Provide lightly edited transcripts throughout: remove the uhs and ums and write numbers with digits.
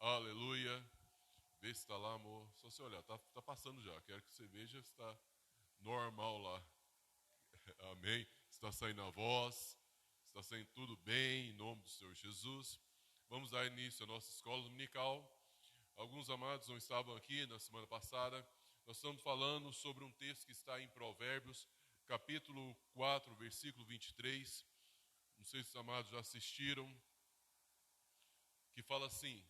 Aleluia. Vê se está lá, amor. Só você olhar, tá passando já. Quero que você veja se está normal lá. Amém. Está saindo a voz, está saindo tudo bem, em nome do Senhor Jesus. Vamos dar início à nossa escola dominical. Alguns amados não estavam aqui na semana passada. Nós estamos falando sobre um texto que está em Provérbios, capítulo 4, versículo 23. Não sei se os amados já assistiram. Que fala assim: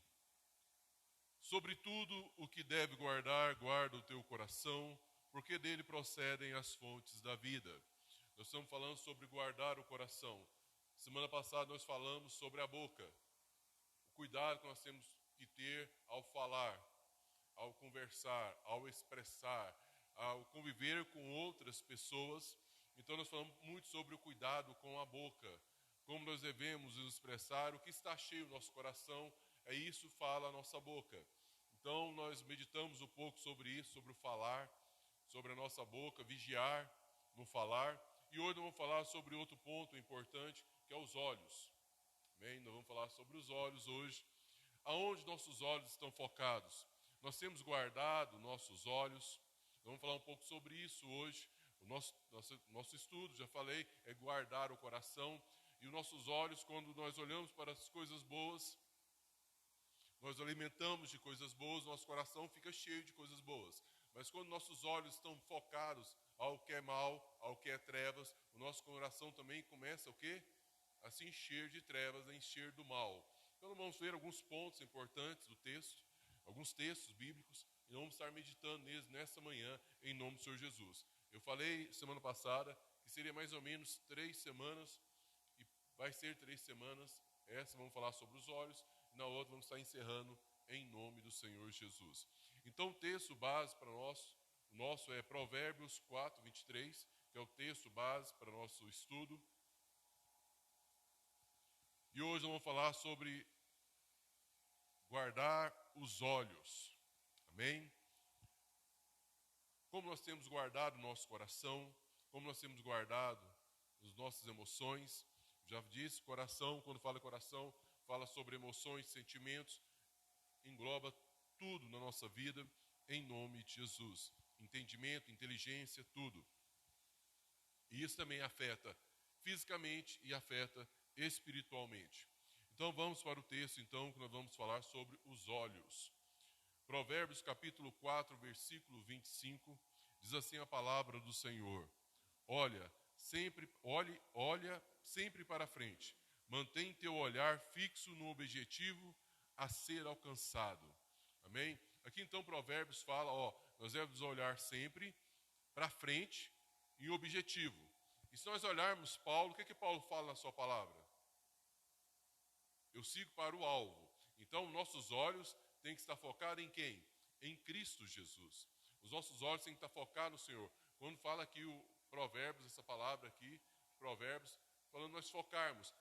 sobre tudo o que deve guardar, guarda o teu coração, porque dele procedem as fontes da vida. Nós estamos falando sobre guardar o coração. Semana passada nós falamos sobre a boca. O cuidado que nós temos que ter ao falar, ao conversar, ao expressar, ao conviver com outras pessoas. Então nós falamos muito sobre o cuidado com a boca. Como nós devemos nos expressar, o que está cheio no nosso coração, é isso que fala a nossa boca. Então nós meditamos um pouco sobre isso, sobre o falar, sobre a nossa boca, vigiar no falar. E hoje nós vamos falar sobre outro ponto importante, que é os olhos. Amém? Nós vamos falar sobre os olhos hoje. Aonde nossos olhos estão focados? Nós temos guardado nossos olhos. Vamos falar um pouco sobre isso hoje. O nosso estudo, já falei, é guardar o coração. E os nossos olhos, quando nós olhamos para as coisas boas, nós alimentamos de coisas boas, nosso coração fica cheio de coisas boas. Mas quando nossos olhos estão focados ao que é mal, ao que é trevas, o nosso coração também começa o quê? A se encher de trevas, a encher do mal. Então vamos ver alguns pontos importantes do texto, alguns textos bíblicos, e vamos estar meditando neles nessa manhã, em nome do Senhor Jesus. Eu falei semana passada que seria mais ou menos 3 semanas, e vai ser 3 semanas. Essa vamos falar sobre os olhos, e na outra vamos estar encerrando em nome do Senhor Jesus. Então o texto base para o nosso é Provérbios 4, 23, que é o texto base para o nosso estudo. E hoje nós vamos falar sobre guardar os olhos. Amém? Como nós temos guardado o nosso coração, como nós temos guardado as nossas emoções. Já disse, coração, quando fala coração, fala sobre emoções, sentimentos, engloba tudo na nossa vida, em nome de Jesus. Entendimento, inteligência, tudo. E isso também afeta fisicamente e afeta espiritualmente. Então vamos para o texto, então, que nós vamos falar sobre os olhos. Provérbios capítulo 4, versículo 25, diz assim a palavra do Senhor: olha sempre para frente, mantém teu olhar fixo no objetivo a ser alcançado. Amém? Aqui então Provérbios fala, nós devemos olhar sempre para frente em objetivo. E se nós olharmos Paulo, o que Paulo fala na sua palavra? Eu sigo para o alvo. Então nossos olhos têm que estar focados em quem? Em Cristo Jesus. Os nossos olhos têm que estar focados no Senhor. Quando fala aqui o Provérbios, essa palavra aqui, Provérbios, falando nós focarmos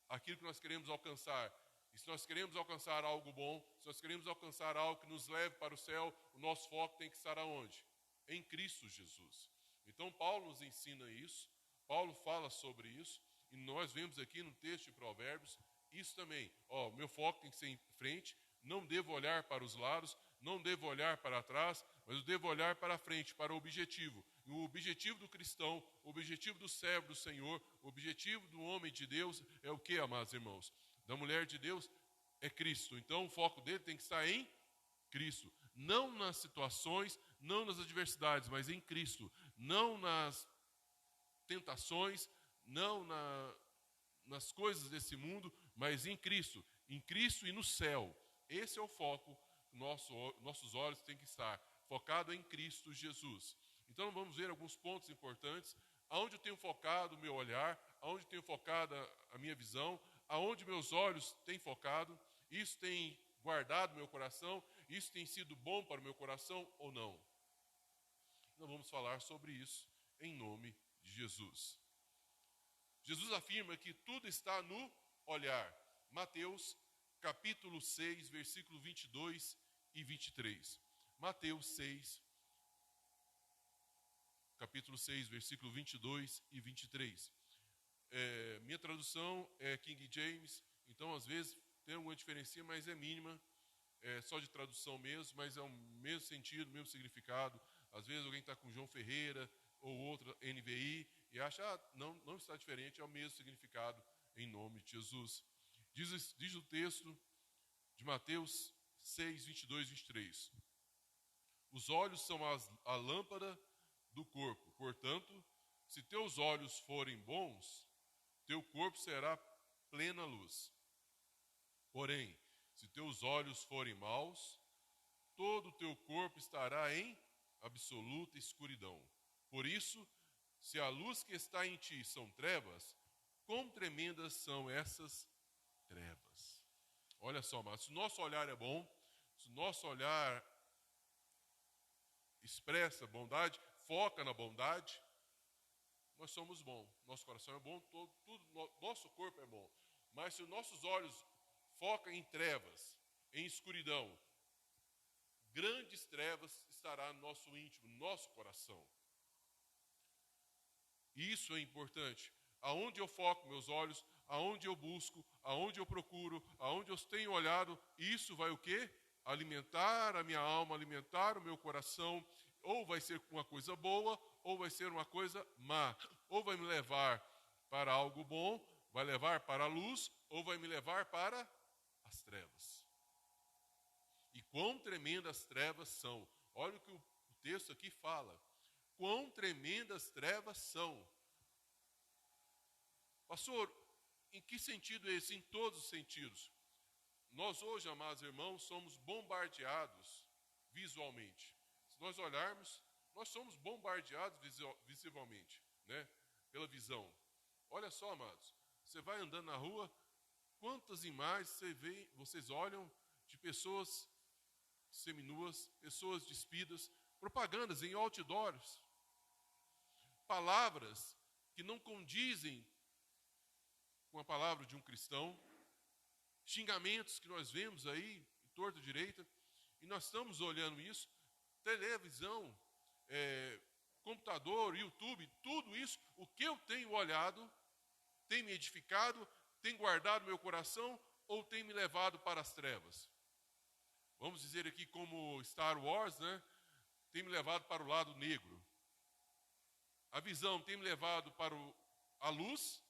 aquilo que nós queremos alcançar. E se nós queremos alcançar algo bom, se nós queremos alcançar algo que nos leve para o céu, o nosso foco tem que estar aonde? Em Cristo Jesus. Então Paulo nos ensina isso, Paulo fala sobre isso, e nós vemos aqui no texto de Provérbios, isso também, meu foco tem que ser em frente, não devo olhar para os lados, não devo olhar para trás, mas eu devo olhar para frente, para o objetivo. E o objetivo do cristão, o objetivo do servo do Senhor, o objetivo do homem de Deus é o que, amados irmãos? Da mulher de Deus é Cristo. Então o foco dele tem que estar em Cristo. Não nas situações, não nas adversidades, mas em Cristo. Não nas tentações, não nas coisas desse mundo, mas em Cristo e no céu. Esse é o foco, nossos olhos têm que estar focados em Cristo Jesus. Então vamos ver alguns pontos importantes, aonde eu tenho focado o meu olhar, aonde eu tenho focado a minha visão, aonde meus olhos têm focado, isso tem guardado meu coração, isso tem sido bom para o meu coração ou não? Nós vamos falar sobre isso em nome de Jesus. Jesus afirma que tudo está no olhar. Mateus capítulo 6, versículo 22 e 23. Mateus 6, capítulo 6, versículo 22 e 23. Minha tradução é King James, então às vezes tem alguma diferença, mas é mínima. só de tradução mesmo, mas é o mesmo sentido, o mesmo significado. Às vezes alguém está com João Ferreira ou outra NVI e acha, não está diferente, é o mesmo significado em nome de Jesus. Diz o texto de Mateus 6, 22, 23. Os olhos são a lâmpada do corpo. Portanto, se teus olhos forem bons, teu corpo será plena luz. Porém, se teus olhos forem maus, todo o teu corpo estará em absoluta escuridão. Por isso, se a luz que está em ti são trevas, quão tremendas são essas trevas. Olha só, mas se o nosso olhar é bom, se o nosso olhar expressa bondade, foca na bondade, nós somos bons. Nosso coração é bom, nosso corpo é bom. Mas se os nossos olhos focam em trevas, em escuridão, grandes trevas estará no nosso íntimo, no nosso coração. Isso é importante. Aonde eu foco meus olhos, aonde eu busco, aonde eu procuro, aonde eu tenho olhado, isso vai o quê? Alimentar a minha alma, alimentar o meu coração. Ou vai ser uma coisa boa, ou vai ser uma coisa má. Ou vai me levar para algo bom, vai levar para a luz, ou vai me levar para as trevas. E quão tremendas trevas são. Olha o que o texto aqui fala. Quão tremendas trevas são. Pastor, em que sentido é esse? Em todos os sentidos. Nós hoje, amados irmãos, somos bombardeados visualmente. Se nós olharmos, nós somos bombardeados visivelmente, né? Pela visão. Olha só, amados, você vai andando na rua, quantas imagens vocês olham de pessoas seminuas, pessoas despidas, propagandas em outdoors, palavras que não condizem com a palavra de um cristão, xingamentos que nós vemos aí, torto e direita, e nós estamos olhando isso, televisão, computador, YouTube, tudo isso, o que eu tenho olhado, tem me edificado, tem guardado meu coração, ou tem me levado para as trevas? Vamos dizer aqui como Star Wars, né? Tem me levado para o lado negro. A visão tem me levado para a luz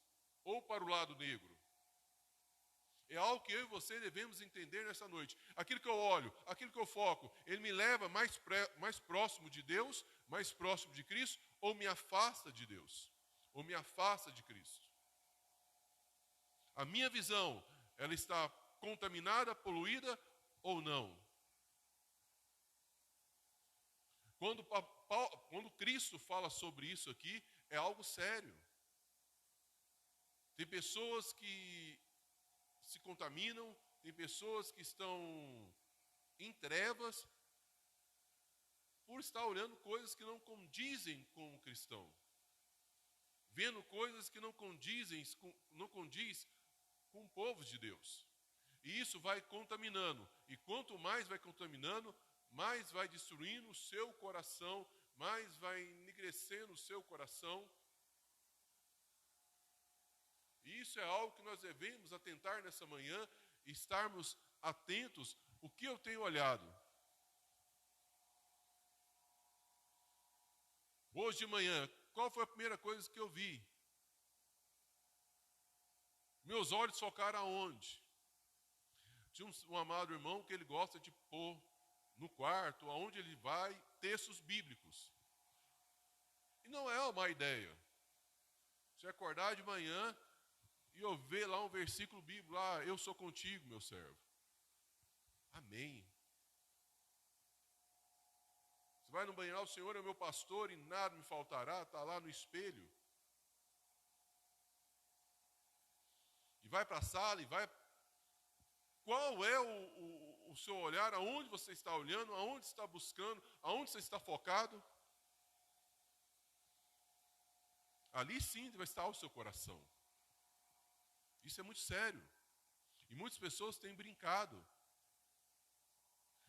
ou para o lado negro? É algo que eu e você devemos entender nessa noite. Aquilo que eu olho, aquilo que eu foco, ele me leva mais próximo de Deus, mais próximo de Cristo, ou me afasta de Deus, ou me afasta de Cristo? A minha visão, ela está contaminada, poluída ou não? Quando Cristo fala sobre isso aqui, é algo sério. Tem pessoas que se contaminam, tem pessoas que estão em trevas por estar olhando coisas que não condizem com o cristão. Vendo coisas que não condiz com o povo de Deus. E isso vai contaminando. E quanto mais vai contaminando, mais vai destruindo o seu coração, mais vai enegrecendo o seu coração. E isso é algo que nós devemos atentar nessa manhã, estarmos atentos. O que eu tenho olhado? Hoje de manhã, qual foi a primeira coisa que eu vi? Meus olhos focaram aonde? Tinha um amado irmão que ele gosta de pôr no quarto, aonde ele vai, textos bíblicos. E não é uma má ideia. Você acordar de manhã e eu ver lá um versículo bíblico, eu sou contigo, meu servo. Amém. Você vai no banheiro, o Senhor é meu pastor e nada me faltará, está lá no espelho. E vai para a sala e vai. Qual é o seu olhar? Aonde você está olhando? Aonde está buscando? Aonde você está focado? Ali sim vai estar o seu coração. Isso é muito sério. E muitas pessoas têm brincado.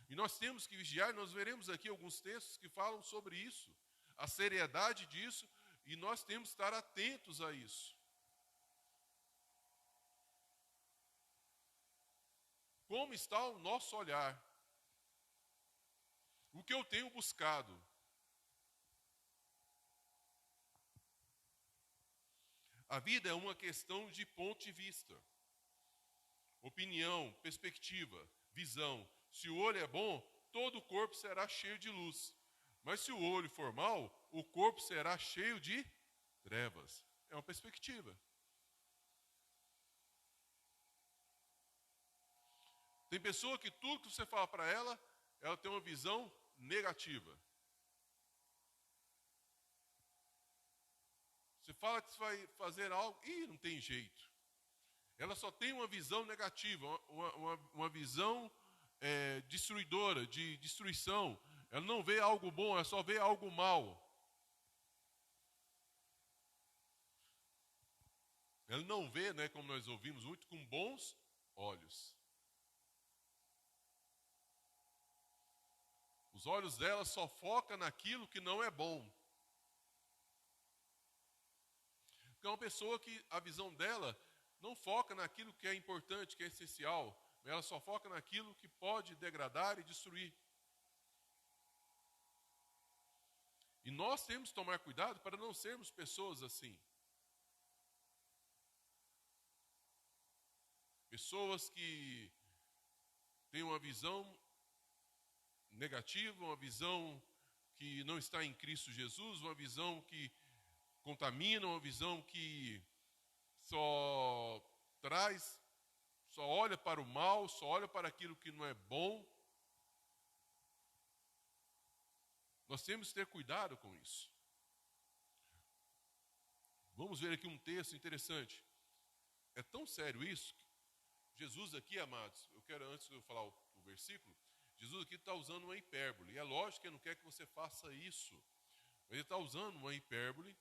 E nós temos que vigiar, nós veremos aqui alguns textos que falam sobre isso, a seriedade disso, e nós temos que estar atentos a isso. Como está o nosso olhar? O que eu tenho buscado? A vida é uma questão de ponto de vista, opinião, perspectiva, visão. Se o olho é bom, todo o corpo será cheio de luz. Mas se o olho for mau, o corpo será cheio de trevas. É uma perspectiva. Tem pessoa que tudo que você fala para ela, ela tem uma visão negativa. Você fala que você vai fazer algo, e não tem jeito. Ela só tem uma visão negativa, uma visão destruidora, de destruição. Ela não vê algo bom, ela só vê algo mal. Ela não vê, né, como nós ouvimos muito, com bons olhos. Os olhos dela só focam naquilo que não é bom. Porque é uma pessoa que a visão dela não foca naquilo que é importante, que é essencial. Ela só foca naquilo que pode degradar e destruir. E nós temos que tomar cuidado para não sermos pessoas assim. Pessoas que têm uma visão negativa, uma visão que não está em Cristo Jesus, uma visão que contamina, uma visão que só traz, só olha para o mal, só olha para aquilo que não é bom. Nós temos que ter cuidado com isso. Vamos ver aqui um texto interessante. É tão sério isso, que Jesus aqui, amados, eu quero, antes de eu falar o versículo, Jesus aqui está usando uma hipérbole. E é lógico que ele não quer que você faça isso. Mas ele está usando uma hipérbole,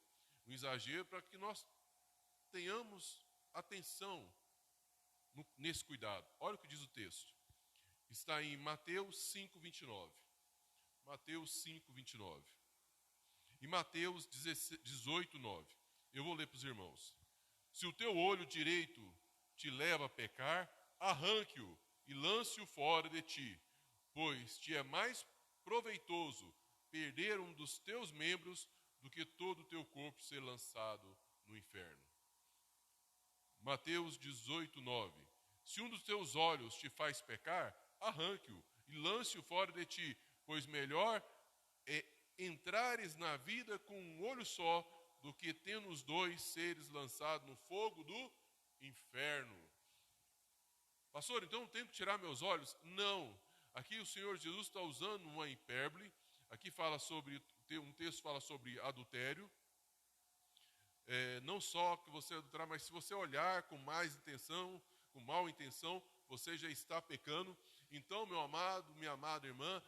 um exagero, para que nós tenhamos atenção nesse cuidado. Olha o que diz o texto. Está em Mateus 5, 29. Mateus 5, 29. E Mateus 18, 9. Eu vou ler para os irmãos. Se o teu olho direito te leva a pecar, arranque-o e lance-o fora de ti, pois te é mais proveitoso perder um dos teus membros do que todo o teu corpo ser lançado no inferno. Mateus 18, 9. Se um dos teus olhos te faz pecar, arranque-o e lance-o fora de ti, pois melhor é entrares na vida com um olho só do que tendo os dois seres lançados no fogo do inferno. Pastor, então eu tenho que tirar meus olhos? Não. Aqui o Senhor Jesus está usando uma hipérbole. Aqui fala sobre, um texto fala sobre adultério. Não só que você adulterar, mas se você olhar com mais intenção, com mal intenção, você já está pecando. Então, meu amado, minha amada irmã,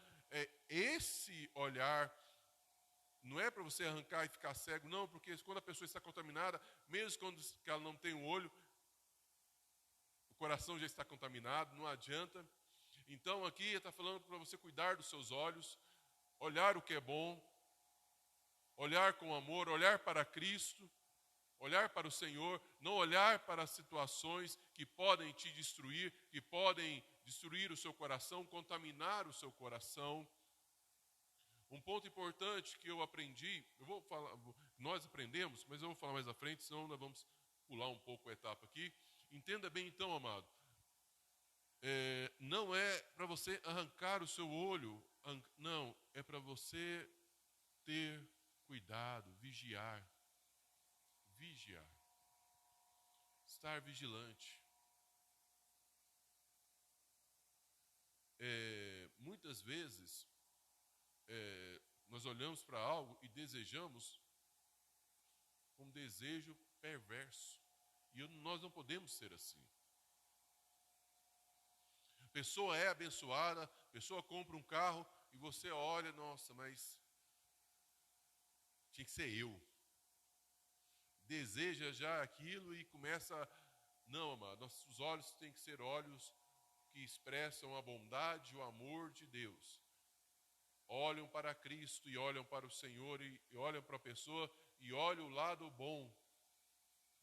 esse olhar não é para você arrancar e ficar cego, não, porque quando a pessoa está contaminada, mesmo quando ela não tem um olho, o coração já está contaminado, não adianta. Então aqui está falando para você cuidar dos seus olhos, olhar o que é bom, olhar com amor, olhar para Cristo, olhar para o Senhor, não olhar para situações que podem te destruir, que podem destruir o seu coração, contaminar o seu coração. Um ponto importante que eu aprendi, nós aprendemos, mas eu vou falar mais à frente, senão nós vamos pular um pouco a etapa aqui. Entenda bem então, amado, não é para você arrancar o seu olho, não, é para você ter cuidado, vigiar, estar vigilante. Muitas vezes, nós olhamos para algo e desejamos um desejo perverso. E nós não podemos ser assim. A pessoa é abençoada, a pessoa compra um carro e você olha, nossa, mas tinha que ser eu. Deseja já aquilo e começa, não, amado, nossos olhos têm que ser olhos que expressam a bondade e o amor de Deus. Olham para Cristo e olham para o Senhor e olham para a pessoa e olham o lado bom,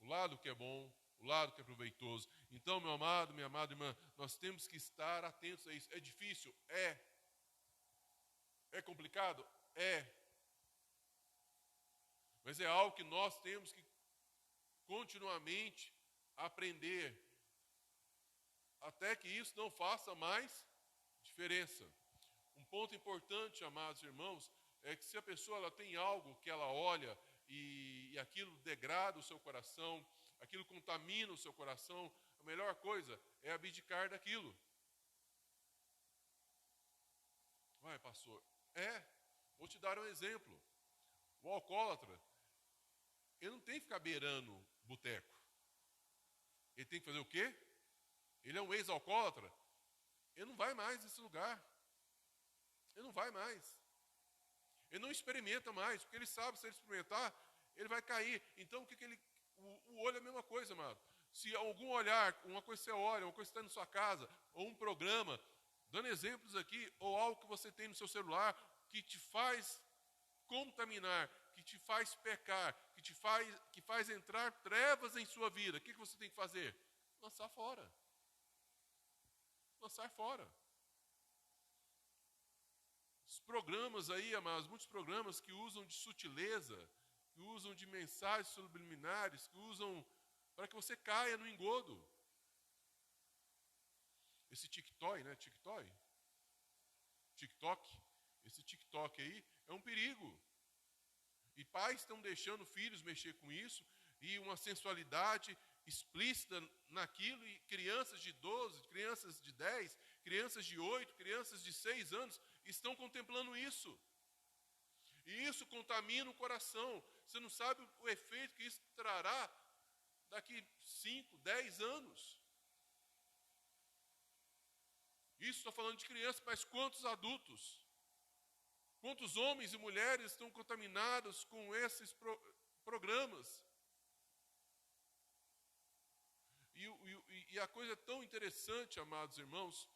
o lado que é bom, o lado que é proveitoso. Então, meu amado, minha amada irmã, nós temos que estar atentos a isso. É difícil? É. É complicado? É. Mas é algo que nós temos que continuamente aprender, até que isso não faça mais diferença. Um ponto importante, amados irmãos, é que se a pessoa ela tem algo que ela olha e aquilo degrada o seu coração, aquilo contamina o seu coração, a melhor coisa é abdicar daquilo. Vai, pastor. Vou te dar um exemplo. O alcoólatra, ele não tem que ficar beirando boteco. Ele tem que fazer o quê? Ele é um ex-alcoólatra. Ele não vai mais nesse lugar. Ele não vai mais. Ele não experimenta mais, porque ele sabe, se ele experimentar, ele vai cair. Então, o olho é a mesma coisa, amado. Se algum olhar, uma coisa que você olha, uma coisa que está na sua casa, ou um programa, dando exemplos aqui, ou algo que você tem no seu celular, que te faz contaminar, que te faz pecar, que faz entrar trevas em sua vida, o que você tem que fazer? Lançar fora. Lançar fora. Os programas aí, amados, muitos programas que usam de sutileza, que usam de mensagens subliminares, que usam para que você caia no engodo. Esse TikTok, né? TikTok, esse TikTok aí é um perigo. E pais estão deixando filhos mexer com isso, e uma sensualidade explícita naquilo, e crianças de 12, crianças de 10, crianças de 8, crianças de 6 anos estão contemplando isso. E isso contamina o coração. Você não sabe o efeito que isso trará daqui 5, 10 anos. Isso estou falando de crianças, mas quantos adultos? Quantos homens e mulheres estão contaminados com esses programas? E a coisa é tão interessante, amados irmãos,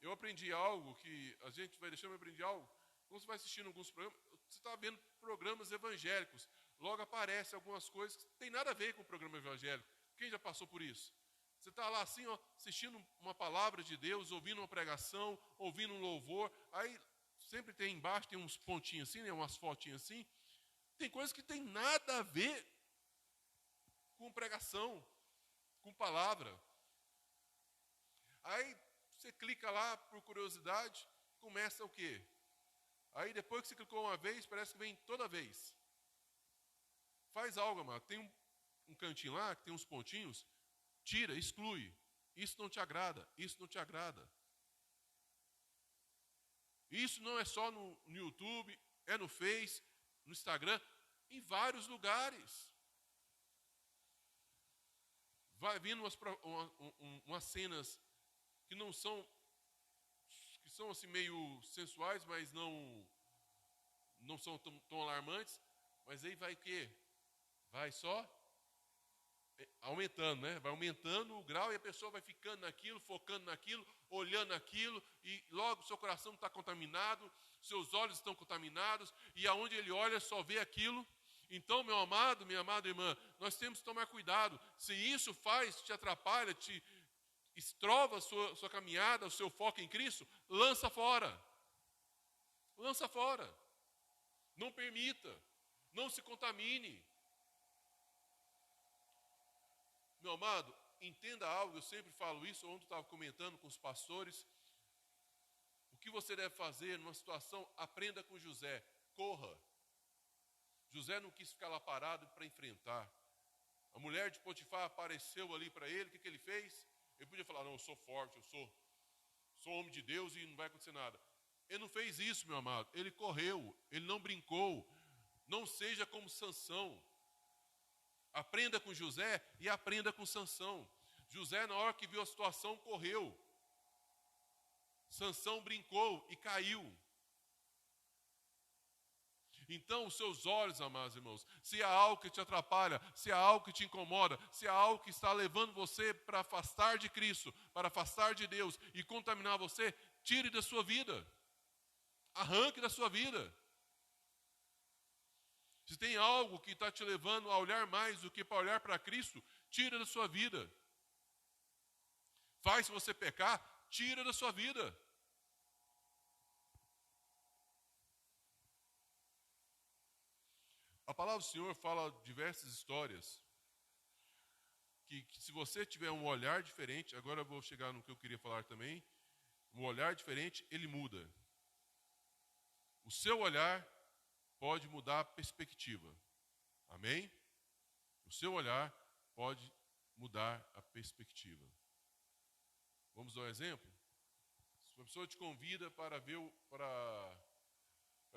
eu aprendi algo que a gente vai deixando, eu aprendi algo. Quando você vai assistindo alguns programas, você está vendo programas evangélicos, logo aparecem algumas coisas que não tem nada a ver com o programa evangélico. Quem já passou por isso? Você está lá assim, ó, assistindo uma palavra de Deus, ouvindo uma pregação, ouvindo um louvor, aí sempre tem embaixo, tem uns pontinhos assim, né, umas fotinhas assim. Tem coisas que tem nada a ver com pregação, com palavra. Aí você clica lá por curiosidade, começa o quê? Aí depois que você clicou uma vez, parece que vem toda vez. Faz algo, amado. Tem um cantinho lá, que tem uns pontinhos, tira, exclui. Isso não te agrada, isso não te agrada. Isso não é só no YouTube, é no Face, no Instagram, em vários lugares. Vai vindo umas cenas que não são, que são assim meio sensuais, mas não são tão alarmantes. Mas aí vai o quê? Vai só aumentando, né? Vai aumentando o grau e a pessoa vai ficando naquilo, focando naquilo, olhando naquilo, e logo seu coração está contaminado, seus olhos estão contaminados, e aonde ele olha só vê aquilo. Então, meu amado, minha amada irmã, nós temos que tomar cuidado. Se isso te atrapalha, te estrova a sua caminhada, o seu foco em Cristo, lança fora. Lança fora. Não permita. Não se contamine. Meu amado, entenda algo, eu sempre falo isso, ontem eu estava comentando com os pastores. O que você deve fazer numa situação, aprenda com José, corra. José não quis ficar lá parado para enfrentar. A mulher de Potifar apareceu ali para ele, o que ele fez? Ele podia falar, não, eu sou forte, eu sou homem de Deus e não vai acontecer nada. Ele não fez isso, meu amado, ele correu, ele não brincou. Não seja como Sansão. Aprenda com José e aprenda com Sansão. José, na hora que viu a situação, correu. Sansão brincou e caiu. Então, os seus olhos, amados irmãos, se há algo que te atrapalha, se há algo que te incomoda, se há algo que está levando você para afastar de Cristo, para afastar de Deus e contaminar você, tire da sua vida. Arranque da sua vida. Se tem algo que está te levando a olhar mais do que para olhar para Cristo, tira da sua vida. Faz você pecar, tira da sua vida. A palavra do Senhor fala diversas histórias que se você tiver um olhar diferente, agora eu vou chegar no que eu queria falar também, um olhar diferente, ele muda. O seu olhar pode mudar a perspectiva. Amém? O seu olhar pode mudar a perspectiva. Vamos dar um exemplo? Se uma pessoa te convida para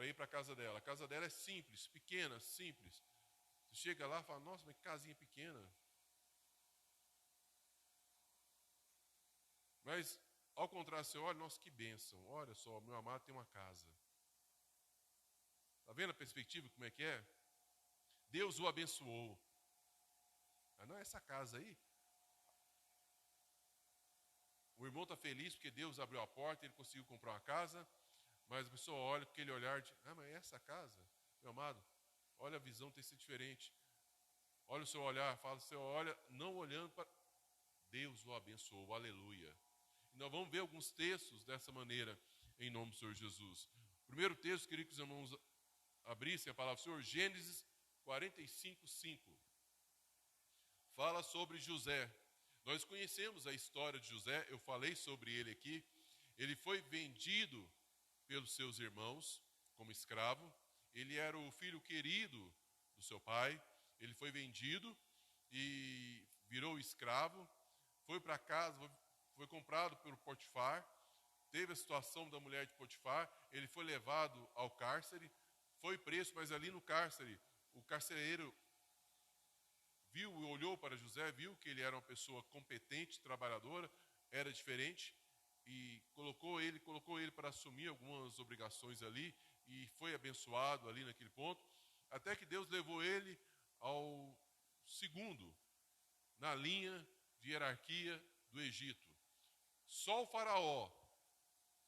ir para a casa casa dela é simples, pequena, simples. Você chega lá e fala, nossa, mas que casinha pequena. Mas, ao contrário, você olha, nossa, que bênção. Olha só, meu amado tem uma casa. Está vendo a perspectiva, como é que é? Deus o abençoou. Ah, não, essa casa aí. O irmão está feliz porque Deus abriu a porta, ele conseguiu comprar uma casa. Mas a pessoa olha com aquele olhar de, mas essa casa, meu amado, olha a visão tem sido diferente. Olha o seu olhar, fala, você olha, não olhando para... Deus o abençoou, aleluia. E nós vamos ver alguns textos dessa maneira, em nome do Senhor Jesus. O primeiro texto, queria que os irmãos abrissem a palavra do Senhor, Gênesis 45, 5. Fala sobre José. Nós conhecemos a história de José, eu falei sobre ele aqui. Ele foi vendido pelos seus irmãos como escravo. Ele era o filho querido do seu pai. Ele foi vendido e virou escravo. Foi para casa, foi comprado pelo Potifar. Teve a situação da mulher de Potifar. Ele foi levado ao cárcere. Foi preso, mas ali no cárcere, o carcereiro viu e olhou para José, viu que ele era uma pessoa competente, trabalhadora, era diferente. E colocou ele para assumir algumas obrigações ali, e foi abençoado ali naquele ponto, até que Deus levou ele ao segundo, na linha de hierarquia do Egito. Só o faraó,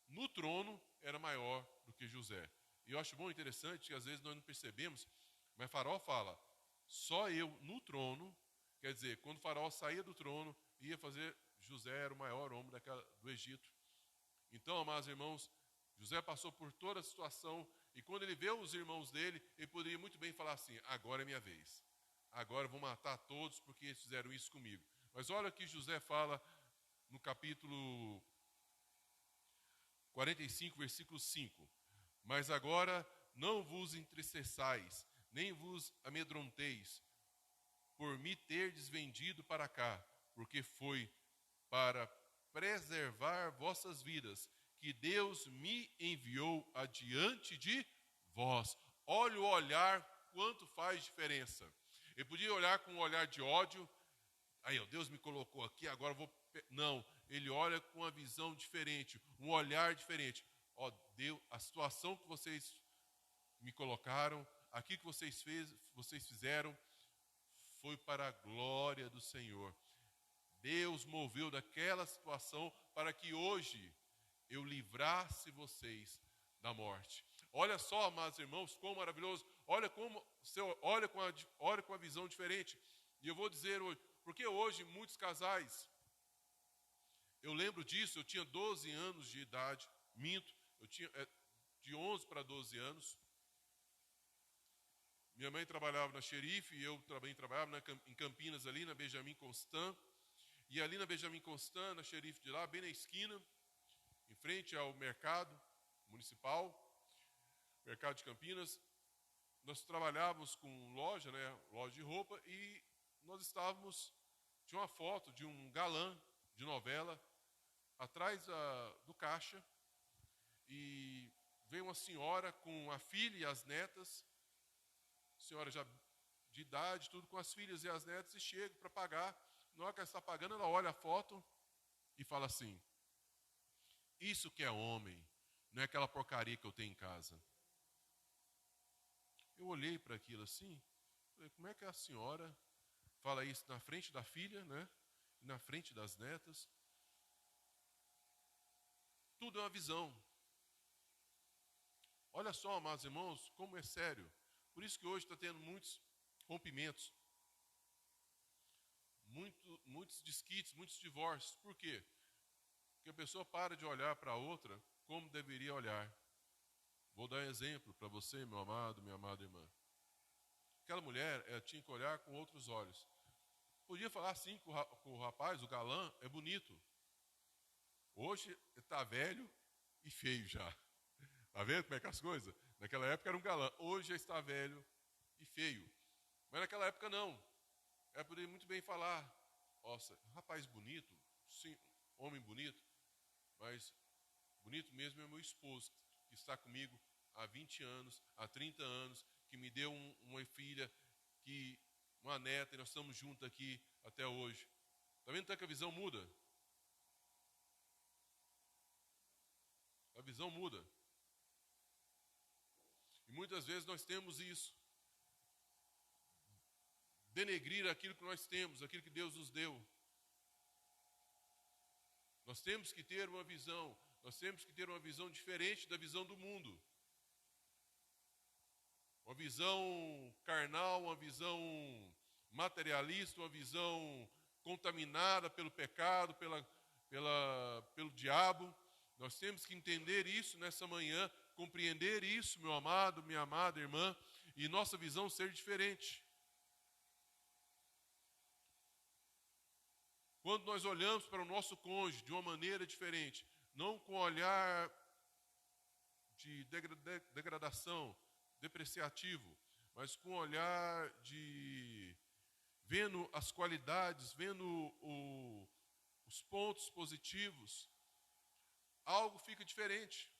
no trono, era maior do que José. E eu acho bom e interessante que às vezes nós não percebemos, mas faraó fala, só eu no trono, quer dizer, quando o faraó saía do trono, ia fazer... José era o maior homem do Egito. Então, amados irmãos, José passou por toda a situação, e quando ele vê os irmãos dele, ele poderia muito bem falar assim, agora é minha vez. Agora eu vou matar todos porque eles fizeram isso comigo. Mas olha o que José fala no capítulo 45, versículo 5. Mas agora não vos entristeçais, nem vos amedronteis, por me terdes vendido para cá, porque foi para preservar vossas vidas, que Deus me enviou adiante de vós. Olha o olhar, quanto faz diferença. Ele podia olhar com um olhar de ódio, aí Deus me colocou aqui, agora eu vou... Não, ele olha com uma visão diferente, um olhar diferente. Deus, a situação que vocês me colocaram, aqui que vocês fizeram, foi para a glória do Senhor. Deus moveu daquela situação para que hoje eu livrasse vocês da morte. Olha só, amados irmãos, como maravilhoso. Olha com a visão diferente. E eu vou dizer hoje, porque hoje muitos casais, eu lembro disso, eu tinha 12 anos de idade, minto, eu tinha de 11 para 12 anos. Minha mãe trabalhava na Xerife e eu também trabalhava em Campinas ali, na Benjamin Constant. E ali na Benjamin Constant, na Xerife de lá, bem na esquina, em frente ao mercado municipal, mercado de Campinas, nós trabalhávamos com loja, loja de roupa, e nós estávamos, tinha uma foto de um galã de novela atrás do caixa, e veio uma senhora com a filha e as netas, senhora já de idade, tudo com as filhas e as netas, e chega para pagar. Na hora que ela está pagando, ela olha a foto e fala assim, isso que é homem, não é aquela porcaria que eu tenho em casa. Eu olhei para aquilo assim, falei, como é que a senhora fala isso na frente da filha, e na frente das netas? Tudo é uma visão. Olha só, amados irmãos, como é sério. Por isso que hoje está tendo muitos rompimentos, muitos desquites, muitos divórcios. Por quê? Porque a pessoa para de olhar para a outra como deveria olhar. Vou dar um exemplo para você, meu amado, minha amada irmã. aquela mulher tinha que olhar com outros olhos. Podia falar assim com o rapaz, o galã, é bonito. Hoje está velho e feio já. Está vendo como é que as coisas? Naquela época era um galã, hoje já está velho e feio. Mas naquela época não. Ela poderia muito bem falar, nossa, rapaz bonito, sim, homem bonito, mas bonito mesmo é meu esposo, que está comigo há 20 anos, há 30 anos, que me deu uma filha, uma neta, e nós estamos juntos aqui até hoje. Está vendo que a visão muda? A visão muda. E muitas vezes nós temos isso. Denegrir aquilo que nós temos, aquilo que Deus nos deu. Nós temos que ter uma visão, nós temos que ter uma visão diferente da visão do mundo. Uma visão carnal, uma visão materialista, uma visão contaminada pelo pecado, pelo diabo. Nós temos que entender isso nessa manhã, compreender isso, meu amado, minha amada irmã, e nossa visão ser diferente. Quando nós olhamos para o nosso cônjuge de uma maneira diferente, não com olhar de degradação, depreciativo, mas com olhar de vendo as qualidades, vendo os pontos positivos, algo fica diferente.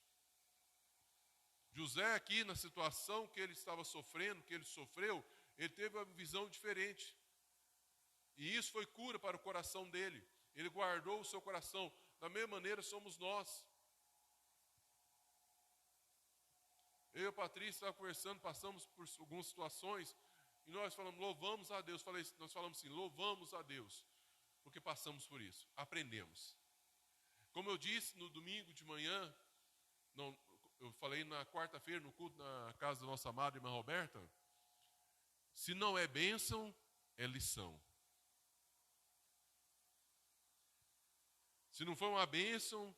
José aqui, na situação que ele estava sofrendo, que ele sofreu, ele teve uma visão diferente. E isso foi cura para o coração dele. Ele guardou o seu coração. Da mesma maneira somos nós. Eu e a Patrícia estávamos conversando, passamos por algumas situações, e nós falamos, louvamos a Deus. Nós falamos assim, louvamos a Deus, porque passamos por isso, aprendemos. Como eu disse no domingo de manhã, eu falei na quarta-feira, no culto na casa da nossa amada irmã Roberta, se não é bênção, é lição. Se não foi uma bênção,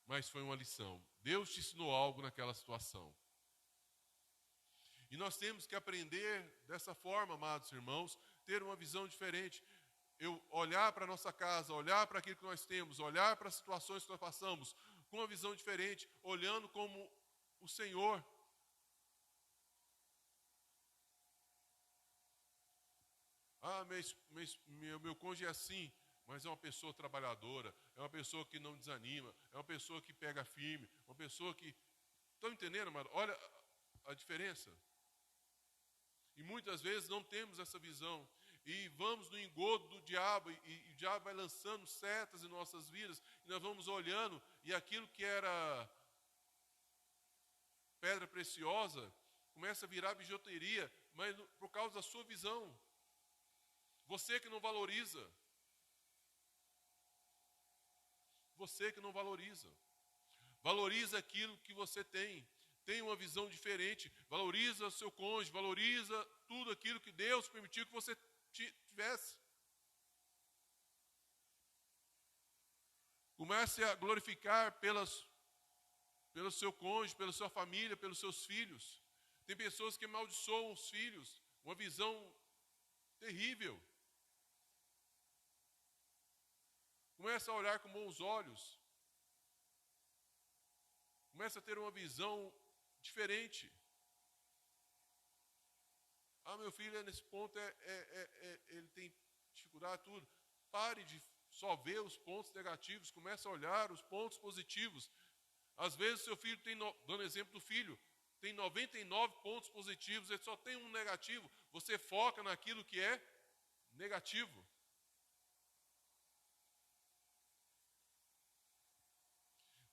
mas foi uma lição. Deus te ensinou algo naquela situação. E nós temos que aprender dessa forma, amados irmãos, ter uma visão diferente. Eu olhar para a nossa casa, olhar para aquilo que nós temos, olhar para as situações que nós passamos, com uma visão diferente, olhando como o Senhor. Ah, meu cônjuge é assim, mas é uma pessoa trabalhadora, é uma pessoa que não desanima, é uma pessoa que pega firme, uma pessoa que... Estão entendendo, amado? Olha a diferença. E muitas vezes não temos essa visão. E vamos no engodo do diabo, e o diabo vai lançando setas em nossas vidas, e nós vamos olhando, e aquilo que era pedra preciosa, começa a virar bijuteria, mas por causa da sua visão. Você que não valoriza. Você que não valoriza. Valoriza aquilo que você tem. Tem uma visão diferente. Valoriza o seu cônjuge. Valoriza tudo aquilo que Deus permitiu que você tivesse. Comece a glorificar pelo seu cônjuge, pela sua família, pelos seus filhos. Tem pessoas que amaldiçoam os filhos. Uma visão terrível. Começa a olhar com bons olhos. Começa a ter uma visão diferente. Ah, meu filho, nesse ponto, ele tem dificuldade, tudo. Pare de só ver os pontos negativos, comece a olhar os pontos positivos. Às vezes, seu filho tem, dando exemplo do filho, tem 99 pontos positivos, ele só tem um negativo. Você foca naquilo que é negativo.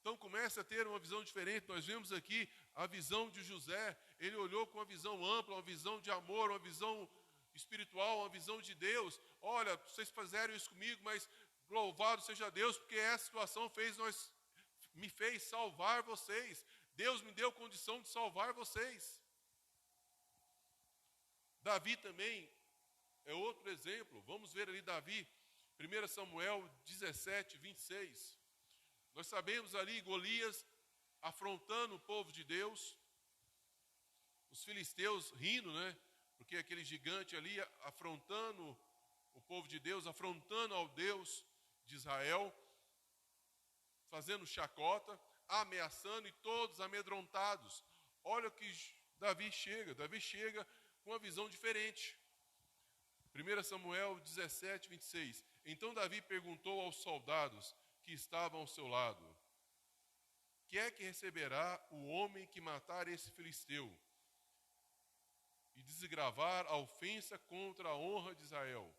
Então comece a ter uma visão diferente. Nós vemos aqui a visão de José. Ele olhou com uma visão ampla, uma visão de amor, uma visão espiritual, uma visão de Deus. Olha, vocês fizeram isso comigo, mas louvado seja Deus, porque essa situação me fez salvar vocês. Deus me deu condição de salvar vocês. Davi também é outro exemplo. Vamos ver ali Davi, 1 Samuel 17, 26. Nós sabemos ali Golias afrontando o povo de Deus, os filisteus rindo, né? porque aquele gigante ali afrontando o povo de Deus, afrontando ao Deus de Israel, fazendo chacota, ameaçando e todos amedrontados. Olha o que Davi chega com uma visão diferente. 1 Samuel 17, 26. Então Davi perguntou aos soldados que estavam ao seu lado: que é que receberá o homem que matar esse filisteu e desgravar a ofensa contra a honra de Israel?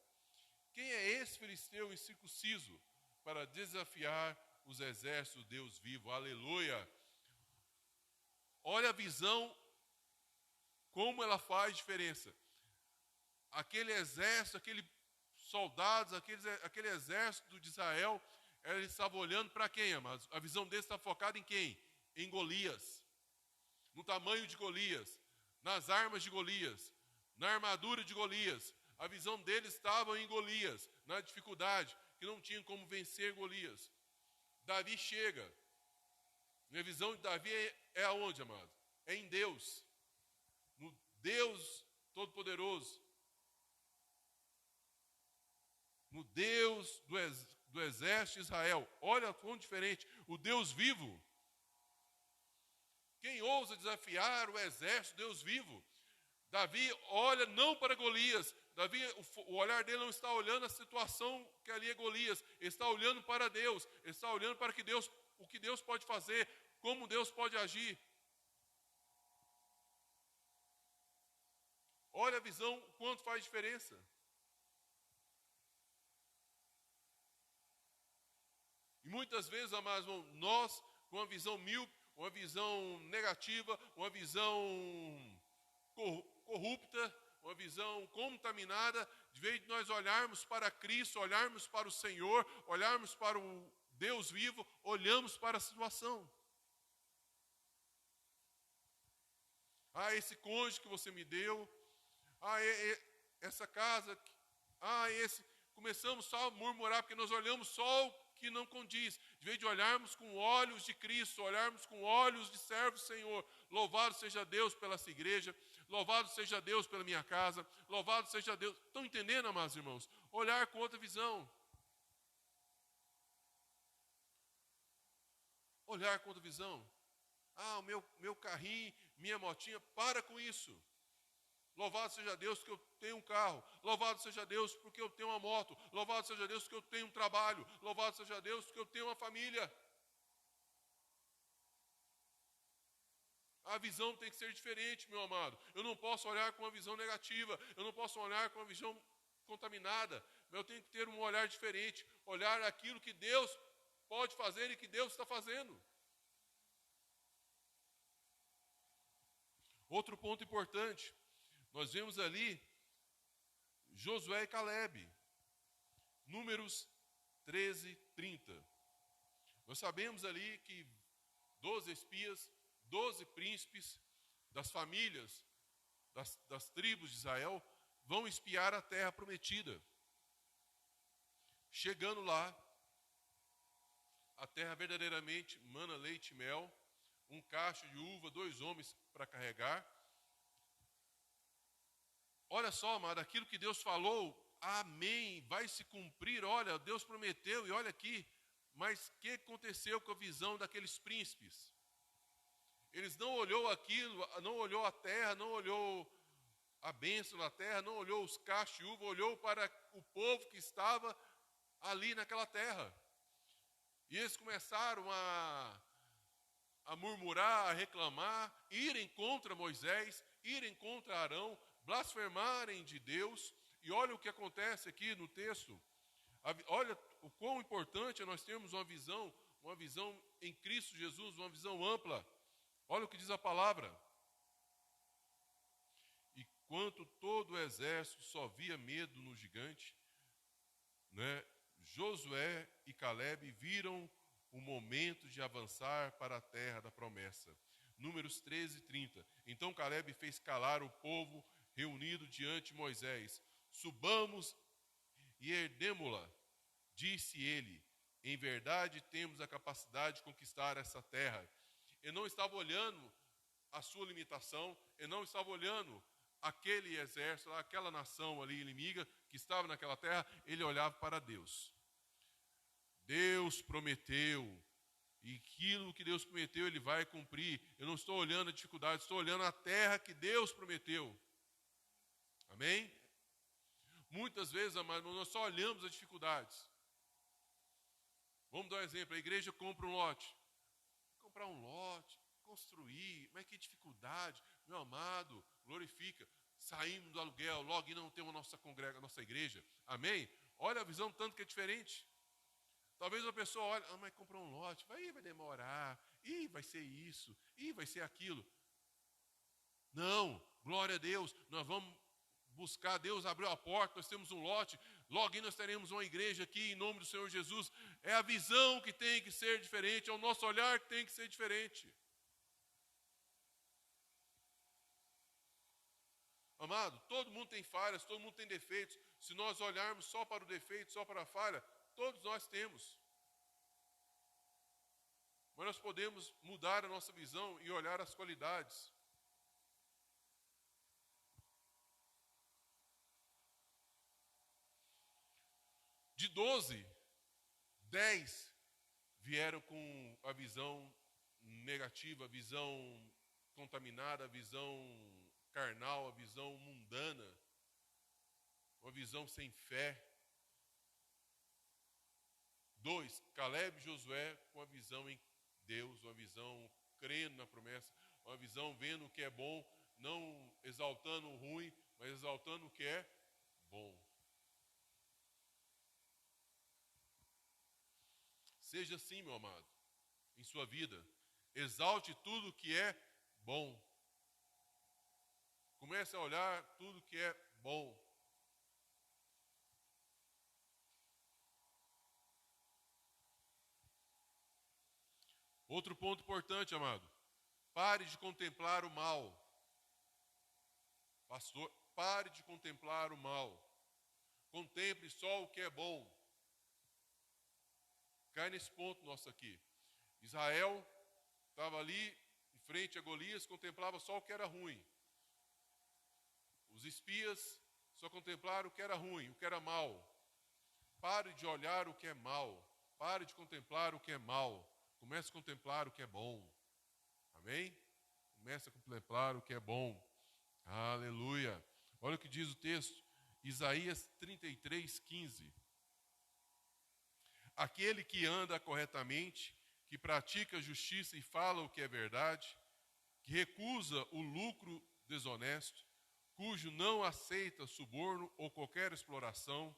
Quem é esse filisteu incircunciso para desafiar os exércitos do Deus vivo? Aleluia! Olha a visão, como ela faz diferença. Aquele exército, aqueles soldados, aquele exército de Israel, ele estava olhando para quem, amados? A visão deles está focada em quem? Em Golias. No tamanho de Golias, nas armas de Golias, na armadura de Golias. A visão deles estava em Golias, na dificuldade, que não tinham como vencer Golias. Davi chega. E a visão de Davi é aonde, amado? É em Deus. No Deus Todo-Poderoso. No Deus do exército de Israel. Olha quão diferente. O Deus vivo. Quem ousa desafiar o exército do Deus vivo? Davi olha não para Golias. Davi, o olhar dele não está olhando a situação que ali é Golias. Ele está olhando para Deus. Ele está olhando para o que Deus pode fazer. Como Deus pode agir. Olha a visão, quanto faz diferença. E muitas vezes, amados irmãos, nós, com uma visão míope, uma visão negativa, uma visão corrupta, uma visão contaminada, de vez de nós olharmos para Cristo, olharmos para o Senhor, olharmos para o Deus vivo, olhamos para a situação. Ah, esse cônjuge que você me deu, essa casa, começamos só a murmurar, porque nós olhamos só o que não condiz, de vez de olharmos com olhos de Cristo, olharmos com olhos de servo do Senhor. Louvado seja Deus pela essa igreja, louvado seja Deus pela minha casa, louvado seja Deus. Estão entendendo, amados irmãos? Olhar com outra visão. Olhar com outra visão. Ah, o meu carrinho, minha motinha, para com isso. Louvado seja Deus porque eu tenho um carro. Louvado seja Deus porque eu tenho uma moto. Louvado seja Deus porque eu tenho um trabalho. Louvado seja Deus porque eu tenho uma família. A visão tem que ser diferente, meu amado. Eu não posso olhar com uma visão negativa. Eu não posso olhar com uma visão contaminada. Eu tenho que ter um olhar diferente. Olhar aquilo que Deus pode fazer e que Deus está fazendo. Outro ponto importante. Nós vemos ali Josué e Calebe, Números 13, 30. Nós sabemos ali que 12 espias, 12 príncipes das famílias, das tribos de Israel, vão espiar a terra prometida. Chegando lá, a terra verdadeiramente mana leite e mel, um cacho de uva, 2 homens para carregar. Olha só, amado, aquilo que Deus falou, amém, vai se cumprir. Olha, Deus prometeu e olha aqui. Mas o que aconteceu com a visão daqueles príncipes? Eles não olhou aquilo, não olhou a terra, não olhou a bênção da terra, não olhou os cachos de uva, olhou para o povo que estava ali naquela terra. E eles começaram a murmurar, a reclamar, irem contra Moisés, irem contra Arão, blasfemarem de Deus. E olha o que acontece aqui no texto. Olha o quão importante é nós termos uma visão em Cristo Jesus, uma visão ampla. Olha o que diz a palavra. E quanto todo o exército só via medo no gigante, né, Josué e Calebe viram o momento de avançar para a terra da promessa. Números 13, 30. Então Calebe fez calar o povo reunido diante de Moisés. Subamos e herdemo-la, disse ele. Em verdade temos a capacidade de conquistar essa terra. Ele não estava olhando a sua limitação, ele não estava olhando aquele exército, aquela nação ali inimiga que estava naquela terra, ele olhava para Deus. Deus prometeu, e aquilo que Deus prometeu, ele vai cumprir. Eu não estou olhando a dificuldade, estou olhando a terra que Deus prometeu. Amém? Muitas vezes, amados, nós só olhamos as dificuldades. Vamos dar um exemplo, a igreja compra um lote. Comprar um lote, construir, mas que dificuldade. Meu amado, glorifica. Saímos do aluguel, logo não temos a nossa igreja. Amém? Olha a visão tanto que é diferente. Talvez uma pessoa olhe, mas comprou um lote, vai demorar, vai ser isso, vai ser aquilo. Não, glória a Deus, nós vamos buscar, Deus abriu a porta, nós temos um lote, logo nós teremos uma igreja aqui em nome do Senhor Jesus. É a visão que tem que ser diferente, é o nosso olhar que tem que ser diferente. Amado, todo mundo tem falhas, todo mundo tem defeitos. Se nós olharmos só para o defeito, só para a falha, todos nós temos. Mas nós podemos mudar a nossa visão e olhar as qualidades. De 12, 10 vieram com a visão negativa, a visão contaminada, a visão carnal, a visão mundana, uma visão sem fé. 2, Caleb e Josué com a visão em Deus, uma visão crendo na promessa, uma visão vendo o que é bom, não exaltando o ruim, mas exaltando o que é bom. Seja assim, meu amado, em sua vida. Exalte tudo que é bom. Comece a olhar tudo que é bom. Outro ponto importante, amado. Pare de contemplar o mal. Pastor, pare de contemplar o mal. Contemple só o que é bom. Cai nesse ponto nosso aqui. Israel estava ali em frente a Golias, contemplava só o que era ruim. Os espias só contemplaram o que era ruim, o que era mal. Pare de olhar o que é mal. Pare de contemplar o que é mal. Comece a contemplar o que é bom. Amém? Comece a contemplar o que é bom. Aleluia. Olha o que diz o texto. Isaías 33:15. Aquele que anda corretamente, que pratica justiça e fala o que é verdade, que recusa o lucro desonesto, cujo não aceita suborno ou qualquer exploração,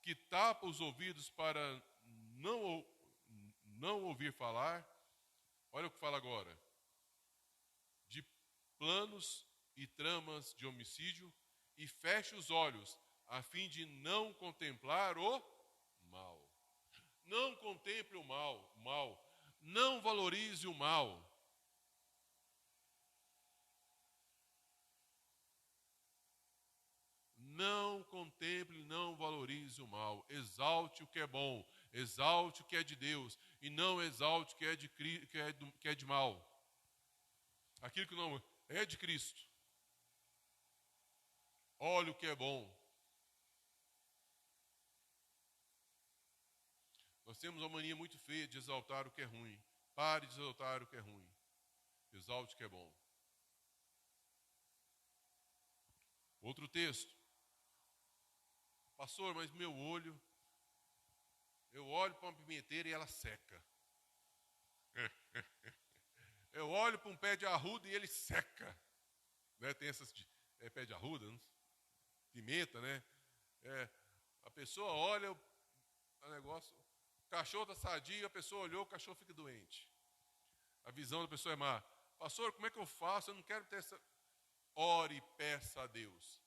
que tapa os ouvidos para não ouvir falar. Olha o que fala agora. De planos e tramas de homicídio, e fecha os olhos, a fim de não contemplar o mal. Não contemple o mal. Não valorize o mal. Não contemple, não valorize o mal. Exalte o que é bom. Exalte o que é de Deus. E não exalte o que é de mal. Aquilo que não é de Cristo. Olhe o que é bom. Nós temos uma mania muito feia de exaltar o que é ruim. Pare de exaltar o que é ruim. Exalte o que é bom. Outro texto. Pastor, mas meu olho, eu olho para uma pimenteira e ela seca. Eu olho para um pé de arruda e ele seca. Né? Tem essas pé de arruda, não? Pimenta, né? A pessoa olha o negócio, o cachorro está sadio, a pessoa olhou, o cachorro fica doente. A visão da pessoa é má. Pastor, como é que eu faço? Eu não quero ter essa... Ore e peça a Deus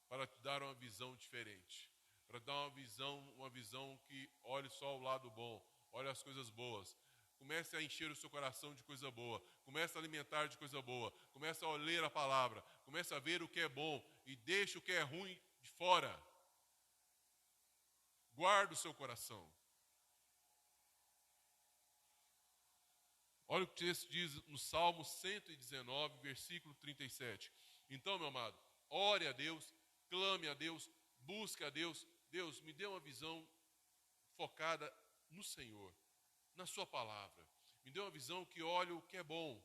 para te dar uma visão diferente. Para dar uma visão que olhe só o lado bom, olhe as coisas boas. Comece a encher o seu coração de coisa boa. Comece a alimentar de coisa boa. Comece a ler a palavra. Comece a ver o que é bom e deixe o que é ruim de fora. Guarde o seu coração. Olha o que o texto diz no Salmo 119, versículo 37. Então, meu amado, ore a Deus, clame a Deus, busque a Deus. Deus, me dê uma visão focada no Senhor, na sua palavra. Me dê uma visão que olhe o que é bom.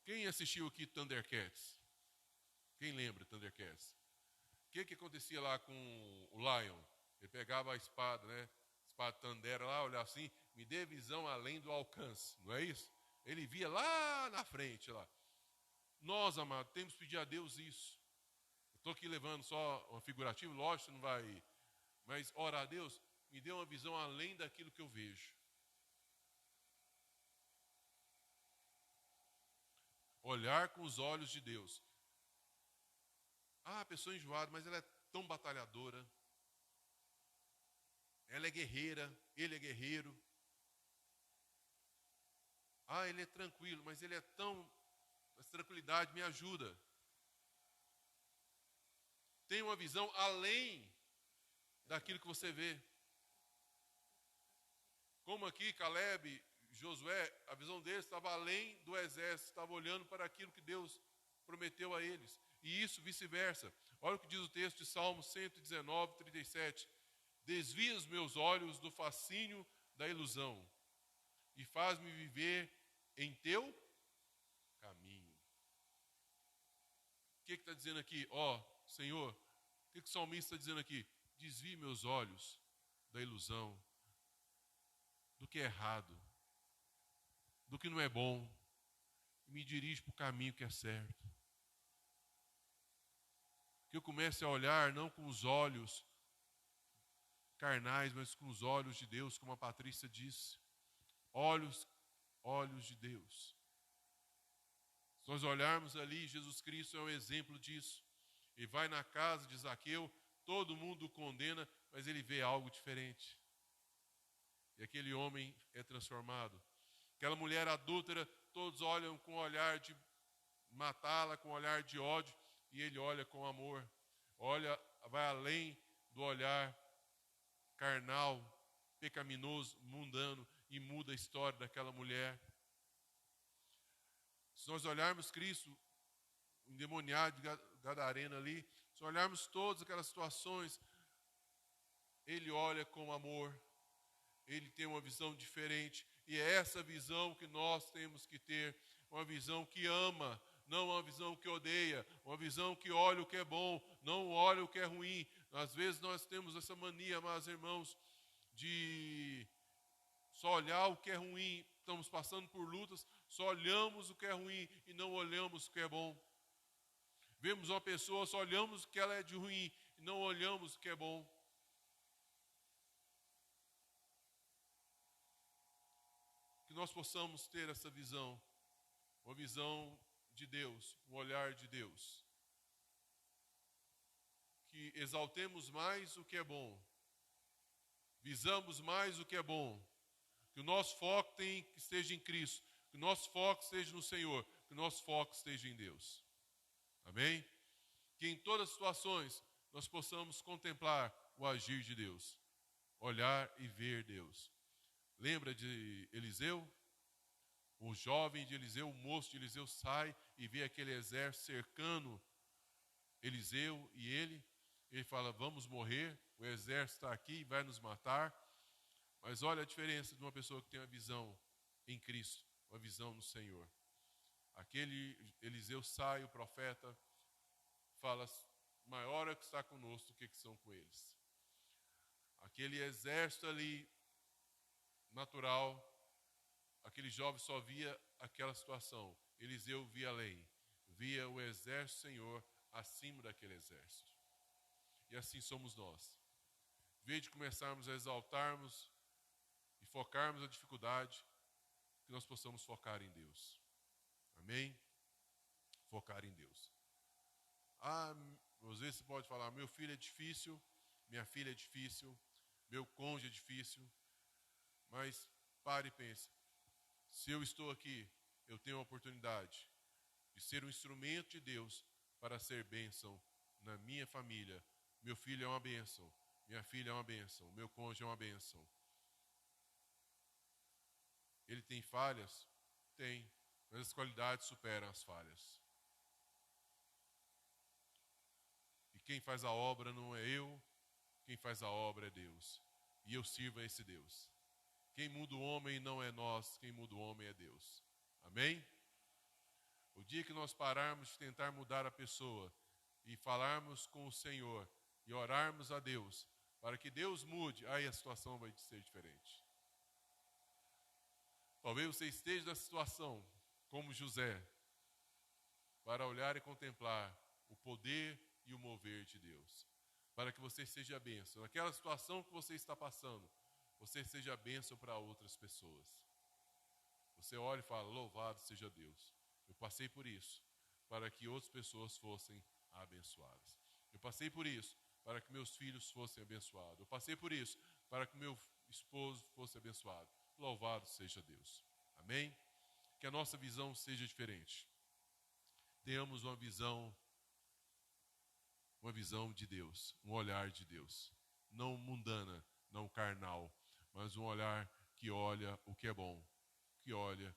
Quem assistiu aqui Thundercats? Quem lembra Thundercats? O que acontecia lá com o Lion? Ele pegava a espada, né? Espada Tandera lá, olhava assim, me dê visão além do alcance, não é isso? Ele via lá na frente, lá. Nós, amados, temos que pedir a Deus isso. Estou aqui levando só uma figurativa, lógico, não vai. Mas orar a Deus, me dê uma visão além daquilo que eu vejo. Olhar com os olhos de Deus. Ah, a pessoa enjoada, mas ela é tão batalhadora. Ela é guerreira, ele é guerreiro. Ah, ele é tranquilo, mas ele é tão... Essa tranquilidade me ajuda. Tem uma visão além daquilo que você vê. Como aqui, Caleb, Josué, a visão deles estava além do exército, estava olhando para aquilo que Deus prometeu a eles. E isso vice-versa. Olha o que diz o texto de Salmo 119, 37. Desvia os meus olhos do fascínio da ilusão e faz-me viver em teu caminho. O que está dizendo aqui? Ó, Senhor, o que o salmista está dizendo aqui? Desvie meus olhos da ilusão, do que é errado, do que não é bom, e me dirige para o caminho que é certo. Que eu comece a olhar não com os olhos carnais, mas com os olhos de Deus, como a Patrícia disse. Olhos de Deus. Se nós olharmos ali, Jesus Cristo é um exemplo disso. Ele vai na casa de Zaqueu, todo mundo o condena, mas ele vê algo diferente. E aquele homem é transformado. Aquela mulher adúltera, todos olham com o olhar de matá-la, com o olhar de ódio, e ele olha com amor. Olha, vai além do olhar carnal, pecaminoso, mundano, e muda a história daquela mulher. Se nós olharmos Cristo, o endemoniado de Gadarena ali, se olharmos todas aquelas situações, ele olha com amor, ele tem uma visão diferente, e é essa visão que nós temos que ter, uma visão que ama, não uma visão que odeia, uma visão que olha o que é bom, não olha o que é ruim. Às vezes nós temos essa mania, meus irmãos, de só olhar o que é ruim. Estamos passando por lutas, só olhamos o que é ruim e não olhamos o que é bom. Vemos uma pessoa, só olhamos o que ela é de ruim e não olhamos o que é bom. Que nós possamos ter essa visão, uma visão de Deus, um olhar de Deus. Que exaltemos mais o que é bom, visamos mais o que é bom, que o nosso foco esteja em Cristo, que o nosso foco esteja no Senhor, que o nosso foco esteja em Deus. Amém? Que em todas as situações nós possamos contemplar o agir de Deus, olhar e ver Deus. Lembra de Eliseu? O jovem de Eliseu, o moço de Eliseu sai e vê aquele exército cercando Eliseu e ele fala, vamos morrer, o exército está aqui e vai nos matar. Mas olha a diferença de uma pessoa que tem uma visão em Cristo, uma visão no Senhor. Aquele Eliseu sai, o profeta fala, maior é que está conosco do que são com eles. Aquele exército ali, natural, aquele jovem só via aquela situação. Eliseu via além, via o exército do Senhor acima daquele exército. E assim somos nós. Em vez de começarmos a exaltarmos e focarmos a dificuldade, que nós possamos focar em Deus. Amém? Focar em Deus. Ah, às vezes você pode falar, meu filho é difícil, minha filha é difícil, meu cônjuge é difícil, mas pare e pense, se eu estou aqui, eu tenho a oportunidade de ser um instrumento de Deus para ser bênção na minha família. Meu filho é uma bênção, minha filha é uma bênção, meu cônjuge é uma bênção. Ele tem falhas? Tem, mas as qualidades superam as falhas. E quem faz a obra não é eu, quem faz a obra é Deus. E eu sirvo a esse Deus. Quem muda o homem não é nós, quem muda o homem é Deus. Amém? O dia que nós pararmos de tentar mudar a pessoa e falarmos com o Senhor e orarmos a Deus para que Deus mude, aí a situação vai ser diferente. Talvez você esteja na situação como José, para olhar e contemplar o poder e o mover de Deus, para que você seja bênção. Naquela situação que você está passando, você seja bênção para outras pessoas. Você olha e fala, louvado seja Deus. Eu passei por isso, para que outras pessoas fossem abençoadas. Eu passei por isso, para que meus filhos fossem abençoados. Eu passei por isso, para que meu esposo fosse abençoado. Louvado seja Deus. Amém? Que a nossa visão seja diferente. Tenhamos uma visão de Deus, um olhar de Deus. Não mundana, não carnal, mas um olhar que olha o que é bom, que olha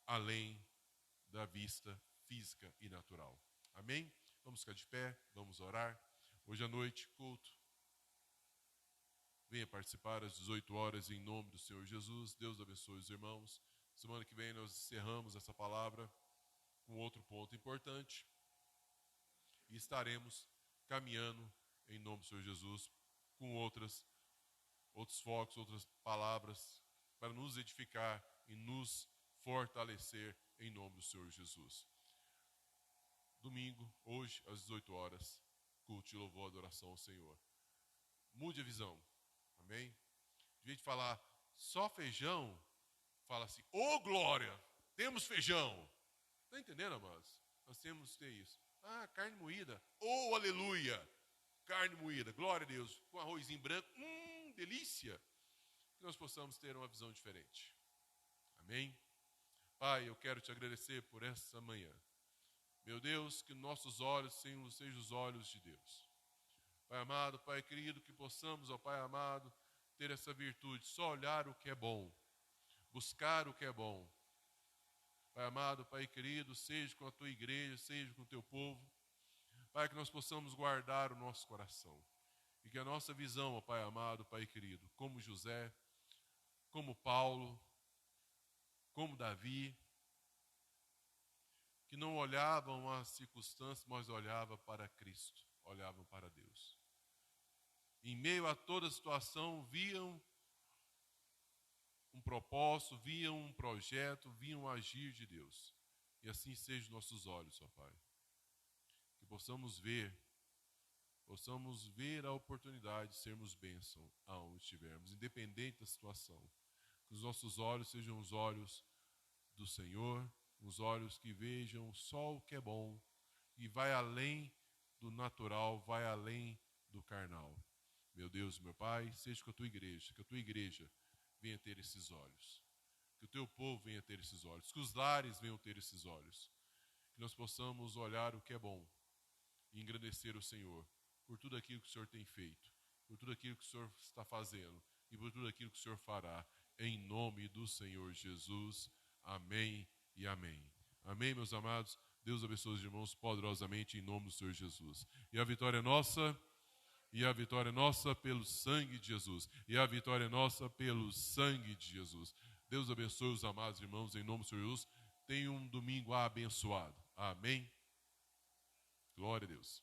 além da vista física e natural. Amém? Vamos ficar de pé, vamos orar. Hoje à noite, culto. Venha participar às 18 horas em nome do Senhor Jesus. Deus abençoe os irmãos. Semana que vem nós encerramos essa palavra com outro ponto importante. E estaremos caminhando em nome do Senhor Jesus com outros focos, outras palavras para nos edificar e nos fortalecer em nome do Senhor Jesus. Domingo, hoje, às 18 horas, culto de louvor, adoração ao Senhor. Mude a visão, amém? De vez de falar só feijão, fala assim, ô glória, temos feijão. Está entendendo, amados? Nós temos que ter isso. Ah, carne moída, ô aleluia, carne moída, glória a Deus, com arrozinho branco, delícia. Que nós possamos ter uma visão diferente. Amém? Pai, eu quero te agradecer por essa manhã. Meu Deus, que nossos olhos sejam os olhos de Deus. Pai amado, Pai querido, que possamos, ó Pai amado, ter essa virtude, só olhar o que é bom, buscar o que é bom. Pai amado, Pai querido, seja com a tua igreja, seja com o teu povo. Pai, que nós possamos guardar o nosso coração. E que a nossa visão, ó Pai amado, Pai querido, como José, como Paulo, como Davi, que não olhavam as circunstâncias, mas olhavam para Cristo, olhavam para Deus. Em meio a toda a situação, viam um propósito, viam um projeto, viam um agir de Deus. E assim sejam nossos olhos, ó Pai. Que possamos ver a oportunidade de sermos bênção aonde estivermos, independente da situação. Que os nossos olhos sejam os olhos do Senhor, os olhos que vejam só o que é bom e vai além do natural, vai além do carnal. Meu Deus, meu Pai, seja com a tua igreja, que a tua igreja venha ter esses olhos, que o teu povo venha ter esses olhos, que os lares venham ter esses olhos, que nós possamos olhar o que é bom e engrandecer o Senhor por tudo aquilo que o Senhor tem feito, por tudo aquilo que o Senhor está fazendo e por tudo aquilo que o Senhor fará, em nome do Senhor Jesus. Amém e amém. Amém, meus amados. Deus abençoe os irmãos poderosamente em nome do Senhor Jesus. E a vitória é nossa, e a vitória é nossa pelo sangue de Jesus. E a vitória é nossa pelo sangue de Jesus. Deus abençoe os amados irmãos em nome do Senhor Jesus. Tenham um domingo abençoado. Amém. Glória a Deus.